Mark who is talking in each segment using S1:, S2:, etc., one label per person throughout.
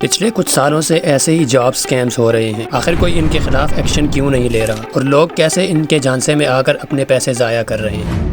S1: پچھلے کچھ سالوں سے ایسے ہی جاب سکیمز ہو رہے ہیں۔ آخر کوئی ان کے خلاف ایکشن کیوں نہیں لے رہا اور لوگ کیسے ان کے جھانسے میں آ کر اپنے پیسے ضائع کر رہے ہیں۔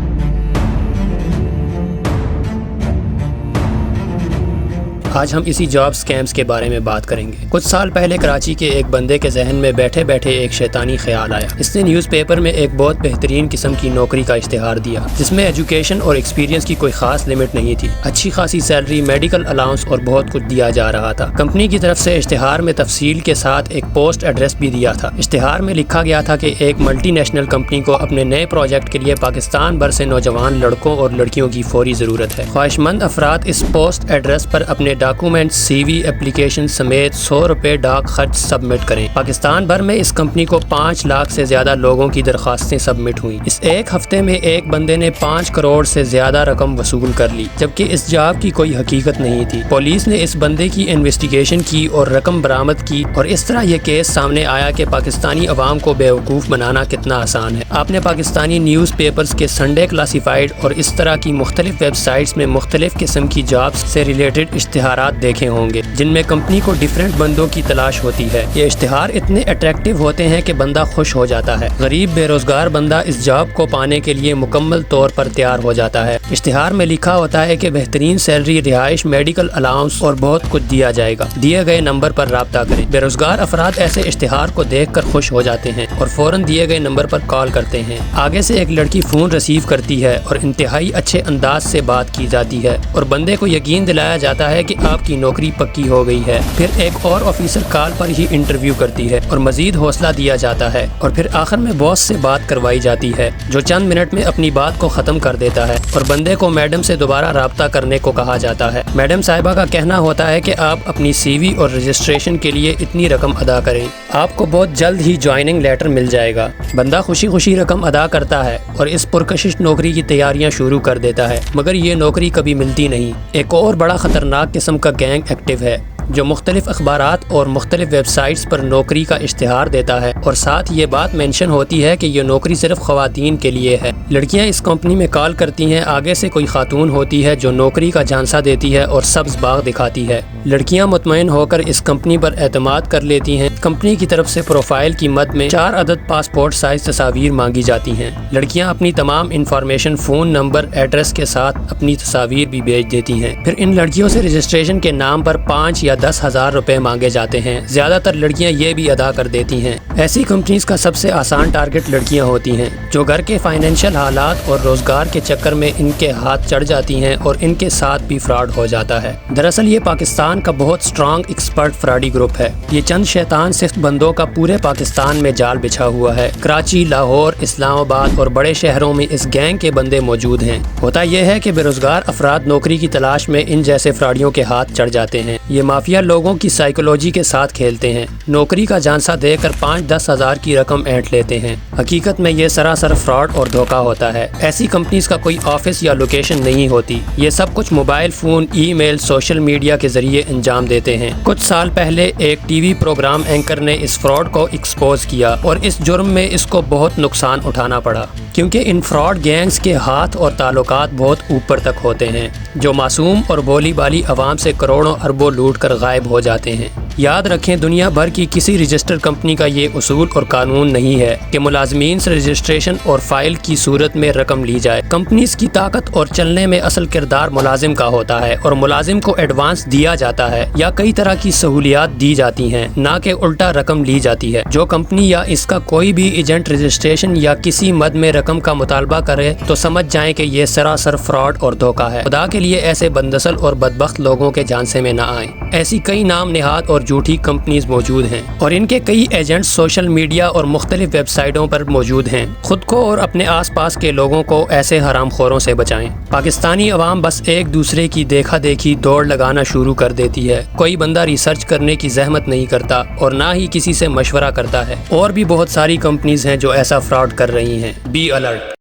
S1: آج ہم اسی جاب سکیمز کے بارے میں بات کریں گے۔ کچھ سال پہلے کراچی کے ایک بندے کے ذہن میں بیٹھے بیٹھے ایک شیطانی خیال آیا۔ اس نے نیوز پیپر میں ایک بہت بہترین قسم کی نوکری کا اشتہار دیا جس میں ایجوکیشن اور ایکسپیرینس کی کوئی خاص لمٹ نہیں تھی، اچھی خاصی سیلری، میڈیکل الاؤنس اور بہت کچھ دیا جا رہا تھا۔ کمپنی کی طرف سے اشتہار میں تفصیل کے ساتھ ایک پوسٹ ایڈریس بھی دیا تھا۔ اشتہار میں لکھا گیا تھا کہ ایک ملٹی نیشنل کمپنی کو اپنے نئے پروجیکٹ کے لیے پاکستان بھر سے نوجوان لڑکوں اور لڑکیوں کی فوری ضرورت ہے۔ خواہش مند افراد اس پوسٹ ایڈریس پر اپنے ڈاکومنٹ، سی وی، اپلیکیشن سمیت 100 روپے ڈاک خرچ سبمٹ کریں۔ پاکستان بھر میں اس کمپنی کو 5 لاکھ سے زیادہ لوگوں کی درخواستیں سبمٹ ہوئیں۔ اس ایک ہفتے میں ایک بندے نے 5 کروڑ سے زیادہ رقم وصول کر لی، جبکہ اس جاب کی کوئی حقیقت نہیں تھی۔ پولیس نے اس بندے کی انویسٹیگیشن کی اور رقم برآمد کی، اور اس طرح یہ کیس سامنے آیا کہ پاکستانی عوام کو بیوقوف بنانا کتنا آسان ہے۔ آپ نے پاکستانی نیوز پیپرز کے سنڈے کلاسیفائیڈ اور اس طرح کی مختلف ویب سائٹس میں مختلف قسم کی جابز سے ریلیٹڈ اشتہارات دیکھے ہوں گے جن میں کمپنی کو ڈیفرنٹ بندوں کی تلاش ہوتی ہے۔ یہ اشتہار اتنے اٹریکٹیو ہوتے ہیں کہ بندہ خوش ہو جاتا ہے۔ غریب بے روزگار بندہ اس جاب کو پانے کے لیے مکمل طور پر تیار ہو جاتا ہے۔ اشتہار میں لکھا ہوتا ہے کہ بہترین سیلری، رہائش، میڈیکل الاؤنس اور بہت کچھ دیا جائے گا۔ دیے گئے نمبر پر رابطہ کریں۔ بے روزگار افراد ایسے اشتہار کو دیکھ کر خوش ہو جاتے ہیں اور فوراً دیے گئے نمبر پر کال کرتے ہیں۔ آگے سے ایک لڑکی فون ریسیو کرتی ہے اور انتہائی اچھے انداز سے بات کی جاتی ہے اور بندے کو یقین دلایا جاتا ہے کہ آپ کی نوکری پکی ہو گئی ہے۔ پھر ایک اور آفیسر کال پر ہی انٹرویو کرتی ہے اور مزید حوصلہ دیا جاتا ہے، اور پھر آخر میں باس سے بات کروائی جاتی ہے جو چند منٹ میں اپنی بات کو ختم کر دیتا ہے، اور بندے کو میڈم سے دوبارہ رابطہ کرنے کو کہا جاتا ہے۔ میڈم صاحبہ کا کہنا ہوتا ہے کہ آپ اپنی سی وی اور رجسٹریشن کے لیے اتنی رقم ادا کریں، آپ کو بہت جلد ہی جوائننگ لیٹر مل جائے گا۔ بندہ خوشی خوشی رقم ادا کرتا ہے اور اس پرکشش نوکری کی تیاریاں شروع کر دیتا ہے، مگر یہ نوکری کبھی ملتی نہیں۔ ایک اور بڑا خطرناک قسم کا گینگ ایکٹیو ہے جو مختلف اخبارات اور مختلف ویب سائٹس پر نوکری کا اشتہار دیتا ہے، اور ساتھ یہ بات مینشن ہوتی ہے کہ یہ نوکری صرف خواتین کے لیے ہے۔ لڑکیاں اس کمپنی میں کال کرتی ہیں، آگے سے کوئی خاتون ہوتی ہے جو نوکری کا جھانسا دیتی ہے اور سبز باغ دکھاتی ہے۔ لڑکیاں مطمئن ہو کر اس کمپنی پر اعتماد کر لیتی ہیں۔ کمپنی کی طرف سے پروفائل کی مد میں 4 عدد پاسپورٹ سائز تصاویر مانگی جاتی ہیں۔ لڑکیاں اپنی تمام انفارمیشن، فون نمبر، ایڈریس کے ساتھ اپنی تصاویر بھی بھیج دیتی ہیں۔ پھر ان لڑکیوں سے رجسٹریشن کے نام پر 5 یا 10,000 روپے مانگے جاتے ہیں۔ زیادہ تر لڑکیاں یہ بھی ادا کر دیتی ہیں۔ ایسی کمپنیز کا سب سے آسان ٹارگٹ لڑکیاں ہوتی ہیں جو گھر کے فائنینشیل حالات اور روزگار کے چکر میں ان کے ہاتھ چڑھ جاتی ہیں، اور ان کے ساتھ بھی فراڈ ہو جاتا ہے۔ دراصل یہ پاکستان کا بہت سٹرانگ ایکسپرٹ فراڈی گروپ ہے۔ یہ چند شیطان صرف بندوں کا پورے پاکستان میں جال بچھا ہوا ہے۔ کراچی، لاہور، اسلام آباد اور بڑے شہروں میں اس گینگ کے بندے موجود ہیں۔ ہوتا یہ ہے کہ بے روزگار افراد نوکری کی تلاش میں ان جیسے فراڈیوں کے ہاتھ چڑھ جاتے ہیں۔ یہ مافیا لوگوں کی سائیکولوجی کے ساتھ کھیلتے ہیں، نوکری کا جھانسا دے کر 5-10 ہزار کی رقم اینٹھ لیتے ہیں۔ حقیقت میں یہ سراسر فراڈ اور دھوکہ ہوتا ہے۔ ایسی کمپنیز کا کوئی آفس یا لوکیشن نہیں ہوتی، یہ سب کچھ موبائل فون، ای میل، سوشل میڈیا کے ذریعے انجام دیتے ہیں۔ کچھ سال پہلے ایک ٹی وی پروگرام اینکر نے اس فراڈ کو ایکسپوز کیا، اور اس جرم میں اس کو بہت نقصان اٹھانا پڑا، کیونکہ ان فراڈ گینگز کے ہاتھ اور تعلقات بہت اوپر تک ہوتے ہیں جو معصوم اور بولی بالی عوام سے کروڑوں اربوں لوٹ کر غائب ہو جاتے ہیں۔ یاد رکھیں، دنیا بھر کی کسی رجسٹر کمپنی کا یہ اصول اور قانون نہیں ہے کہ ملازمین سے رجسٹریشن اور فائل کی صورت میں رقم لی جائے۔ کمپنیز کی طاقت اور چلنے میں اصل کردار ملازم کا ہوتا ہے، اور ملازم کو ایڈوانس دیا جاتا ہے یا کئی طرح کی سہولیات دی جاتی ہیں، نہ کہ الٹا رقم لی جاتی ہے۔ جو کمپنی یا اس کا کوئی بھی ایجنٹ رجسٹریشن یا کسی مد میں رقم کا مطالبہ کرے تو سمجھ جائیں کہ یہ سراسر فراڈ اور دھوکہ ہے۔ خدا کے لیے ایسے بندسل اور بدبخت لوگوں کے جھانسے میں نہ آئیں۔ ایسی کئی نام نہاد اور جھوٹی کمپنیز موجود ہیں، اور ان کے کئی ایجنٹس سوشل میڈیا اور مختلف ویب سائٹوں پر موجود ہیں۔ خود کو اور اپنے آس پاس کے لوگوں کو ایسے حرام خوروں سے بچائیں۔ پاکستانی عوام بس ایک دوسرے کی دیکھا دیکھی دوڑ لگانا شروع کر دیتی ہے۔ کوئی بندہ ریسرچ کرنے کی زحمت نہیں کرتا اور نہ ہی کسی سے مشورہ کرتا ہے۔ اور بھی بہت ساری کمپنیز ہیں جو ایسا فراڈ کر رہی ہیں۔ Be alert.